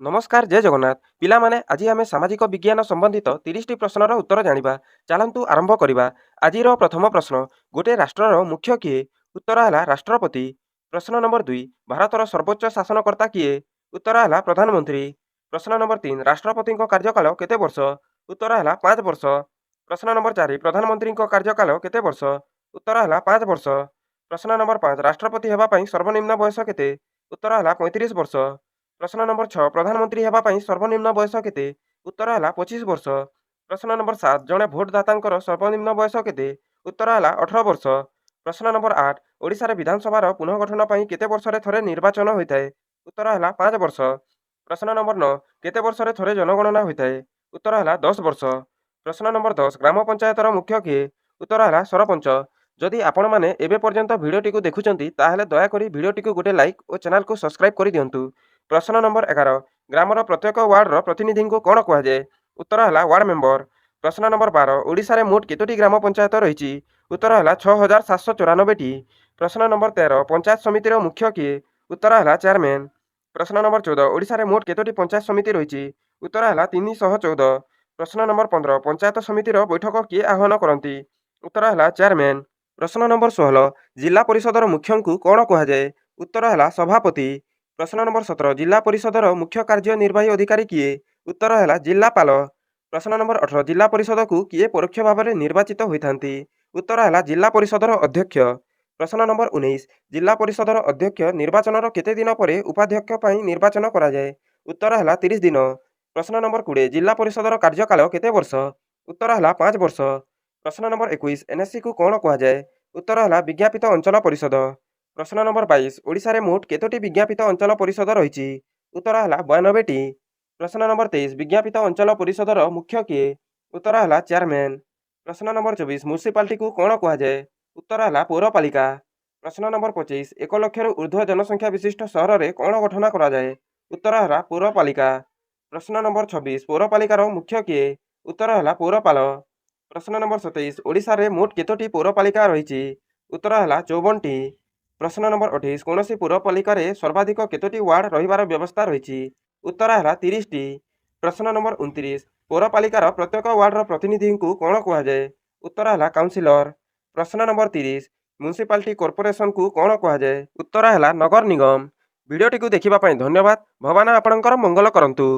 ନମସ୍କାର ଜୟ ଜଗନ୍ନାଥ। ପିଲାମାନେ ଆଜି ଆମେ ସାମାଜିକ ବିଜ୍ଞାନ ସମ୍ବନ୍ଧିତ 30ଟି ପ୍ରଶ୍ନର ଉତ୍ତର ଜାଣିବା। ଚାଲନ୍ତୁ ଆରମ୍ଭ କରିବା। ଆଜିର ପ୍ରଥମ ପ୍ରଶ୍ନ, ଗୋଟିଏ ରାଷ୍ଟ୍ରର ମୁଖ୍ୟ କିଏ? ଉତ୍ତର ହେଲା ରାଷ୍ଟ୍ରପତି। ପ୍ରଶ୍ନ ନମ୍ବର 2, ଭାରତର ସର୍ବୋଚ୍ଚ ଶାସନକର୍ତ୍ତା କିଏ? ଉତ୍ତର ହେଲା ପ୍ରଧାନମନ୍ତ୍ରୀ। ପ୍ରଶ୍ନ ନମ୍ବର 3, ରାଷ୍ଟ୍ରପତିଙ୍କ କାର୍ଯ୍ୟକାଳ କେତେ ବର୍ଷ? ଉତ୍ତର ହେଲା 5 ବର୍ଷ। ପ୍ରଶ୍ନ ନମ୍ବର 4, ପ୍ରଧାନମନ୍ତ୍ରୀଙ୍କ କାର୍ଯ୍ୟକାଳ କେତେ ବର୍ଷ? ଉତ୍ତର ହେଲା 5 ବର୍ଷ। ପ୍ରଶ୍ନ ନମ୍ବର 5, ରାଷ୍ଟ୍ରପତି ହେବା ପାଇଁ ସର୍ବନିମ୍ନ ବୟସ କେତେ? ଉତ୍ତର ହେଲା 35 ବର୍ଷ। ପ୍ରଶ୍ନ ନମ୍ବର 6, ପ୍ରଧାନମନ୍ତ୍ରୀ ହେବା ପାଇଁ ସର୍ବନିମ୍ନ ବୟସ କେତେ? ଉତ୍ତର ହେଲା 25 ବର୍ଷ। ପ୍ରଶ୍ନ ନମ୍ବର 7, ଜଣେ ଭୋଟଦାତାଙ୍କର ସର୍ବନିମ୍ନ ବୟସ କେତେ? ଉତ୍ତର ହେଲା 18 ବର୍ଷ। ପ୍ରଶ୍ନ ନମ୍ବର 8, ଓଡ଼ିଶାରେ ବିଧାନସଭାର ପୁନଃଗଠନ ପାଇଁ କେତେ ବର୍ଷରେ ଥରେ ନିର୍ବାଚନ ହୋଇଥାଏ? ଉତ୍ତର ହେଲା 5 ବର୍ଷ। ପ୍ରଶ୍ନ ନମ୍ବର 9, କେତେ ବର୍ଷରେ ଥରେ ଜନଗଣନା ହୋଇଥାଏ? ଉତ୍ତର ହେଲା 10 ବର୍ଷ। ପ୍ରଶ୍ନ ନମ୍ବର 10, ଗ୍ରାମ ପଞ୍ଚାୟତର ମୁଖ୍ୟ କିଏ? ଉତ୍ତର ହେଲା ସରପଞ୍ଚ। ଯଦି ଆପଣମାନେ ଏବେ ପର୍ଯ୍ୟନ୍ତ ଭିଡ଼ିଓଟିକୁ ଦେଖୁଛନ୍ତି ତାହେଲେ ଦୟାକରି ଭିଡ଼ିଓଟିକୁ ଗୋଟେ ଲାଇକ୍ ଓ ଚ୍ୟାନେଲକୁ ସବସ୍କ୍ରାଇବ୍ କରିଦିଅନ୍ତୁ। ପ୍ରଶ୍ନ ନମ୍ବର 11, ଗ୍ରାମର ପ୍ରତ୍ୟେକ ୱାର୍ଡର ପ୍ରତିନିଧିଙ୍କୁ କ'ଣ କୁହାଯାଏ? ଉତ୍ତର ହେଲା ୱାର୍ଡ ମେମ୍ବର। ପ୍ରଶ୍ନ ନମ୍ବର 12, ଓଡ଼ିଶାରେ ମୋଟ କେତୋଟି ଗ୍ରାମ ପଞ୍ଚାୟତ ରହିଛି? ଉତ୍ତର ହେଲା 6794ଟି। ପ୍ରଶ୍ନ ନମ୍ବର 13, ପଞ୍ଚାୟତ ସମିତିର ମୁଖ୍ୟ କିଏ? ଉତ୍ତର ହେଲା ଚେୟାରମ୍ୟାନ୍। ପ୍ରଶ୍ନ ନମ୍ବର 14, ଓଡ଼ିଶାରେ ମୋଟ କେତୋଟି ପଞ୍ଚାୟତ ସମିତି ରହିଛି? ଉତ୍ତର ହେଲା 314। ପ୍ରଶ୍ନ ନମ୍ବର 15, ପଞ୍ଚାୟତ ସମିତିର ବୈଠକ କିଏ ଆହ୍ୱାନ କରନ୍ତି? ଉତ୍ତର ହେଲା ଚେୟାରମ୍ୟାନ୍। ପ୍ରଶ୍ନ ନମ୍ବର 16, ଜିଲ୍ଲା ପରିଷଦର ମୁଖ୍ୟଙ୍କୁ କ'ଣ କୁହାଯାଏ? ଉତ୍ତର ହେଲା ସଭାପତି। ପ୍ରଶ୍ନ ନମ୍ବର 17, ଜିଲ୍ଲା ପରିଷଦର ମୁଖ୍ୟ କାର୍ଯ୍ୟନିର୍ବାହୀ ଅଧିକାରୀ କିଏ? ଉତ୍ତର ହେଲା ଜିଲ୍ଲାପାଳ। ପ୍ରଶ୍ନ ନମ୍ବର 18, ଜିଲ୍ଲା ପରିଷଦକୁ କିଏ ପରୋକ୍ଷ ଭାବରେ ନିର୍ବାଚିତ ହୋଇଥାନ୍ତି? ଉତ୍ତର ହେଲା ଜିଲ୍ଲା ପରିଷଦର ଅଧ୍ୟକ୍ଷ। ପ୍ରଶ୍ନ ନମ୍ବର 19, ଜିଲ୍ଲା ପରିଷଦର ଅଧ୍ୟକ୍ଷ ନିର୍ବାଚନର କେତେ ଦିନ ପରେ ଉପାଧ୍ୟକ୍ଷ ପାଇଁ ନିର୍ବାଚନ କରାଯାଏ? ଉତ୍ତର ହେଲା 30 ଦିନ। ପ୍ରଶ୍ନ ନମ୍ବର 20, ଜିଲ୍ଲା ପରିଷଦର କାର୍ଯ୍ୟକାଳ କେତେ ବର୍ଷ? ଉତ୍ତର ହେଲା 5 ବର୍ଷ। ପ୍ରଶ୍ନ ନମ୍ବର 21, ଏନ୍ଏସିକୁ କ'ଣ କୁହାଯାଏ? ଉତ୍ତର ହେଲା ବିଜ୍ଞାପିତ ଅଞ୍ଚଳ ପରିଷଦ। ପ୍ରଶ୍ନ ନମ୍ବର 22, ଓଡ଼ିଶାରେ ମୋଟ କେତୋଟି ବିଜ୍ଞାପିତ ଅଞ୍ଚଳ ପରିଷଦ ରହିଛି? ଉତ୍ତର ହେଲା 92ଟି। ପ୍ରଶ୍ନ ନମ୍ବର 23, ବିଜ୍ଞାପିତ ଅଞ୍ଚଳ ପରିଷଦର ମୁଖ୍ୟ କିଏ? ଉତ୍ତର ହେଲା ଚେୟାରମ୍ୟାନ୍। ପ୍ରଶ୍ନ ନମ୍ବର 24, ମ୍ୟୁନିସିପାଲିଟିକୁ କ'ଣ କୁହାଯାଏ? ଉତ୍ତର ହେଲା ପୌରପାଳିକା। ପ୍ରଶ୍ନ ନମ୍ବର 25, 1 ଲକ୍ଷରୁ ଉର୍ଦ୍ଧ୍ୱ ଜନସଂଖ୍ୟା ବିଶିଷ୍ଟ ସହରରେ କ'ଣ ଗଠନ କରାଯାଏ? ଉତ୍ତର ହେଲା ପୌରପାଳିକା। ପ୍ରଶ୍ନ ନମ୍ବର 26, ପୌରପାଳିକାର ମୁଖ୍ୟ କିଏ? ଉତ୍ତର ହେଲା ପୌରପାଳ। ପ୍ରଶ୍ନ ନମ୍ବର 27, ଓଡ଼ିଶାରେ ମୋଟ କେତୋଟି ପୌରପାଳିକା ରହିଛି? ଉତ୍ତର ହେଲା 54ଟି। ପ୍ରଶ୍ନ ନମ୍ବର 28, କୌଣସି ପୌରପାଳିକାରେ ସର୍ବାଧିକ କେତୋଟି ୱାର୍ଡ ରହିବାର ବ୍ୟବସ୍ଥା ରହିଛି? ଉତ୍ତର ହେଲା 30ଟି। ପ୍ରଶ୍ନ ନମ୍ବର 29, ପୌରପାଳିକାର ପ୍ରତ୍ୟେକ ୱାର୍ଡର ପ୍ରତିନିଧିଙ୍କୁ କ'ଣ କୁହାଯାଏ? ଉତ୍ତର ହେଲା କାଉନସିଲର। ପ୍ରଶ୍ନ ନମ୍ବର 30, ମ୍ୟୁନିସିପାଲିଟି କର୍ପୋରେସନକୁ କ'ଣ କୁହାଯାଏ? ଉତ୍ତର ହେଲା ନଗର ନିଗମ। ଭିଡ଼ିଓଟିକୁ ଦେଖିବା ପାଇଁ ଧନ୍ୟବାଦ। ଭଗବାନ ଆପଣଙ୍କର ମଙ୍ଗଳ କରନ୍ତୁ।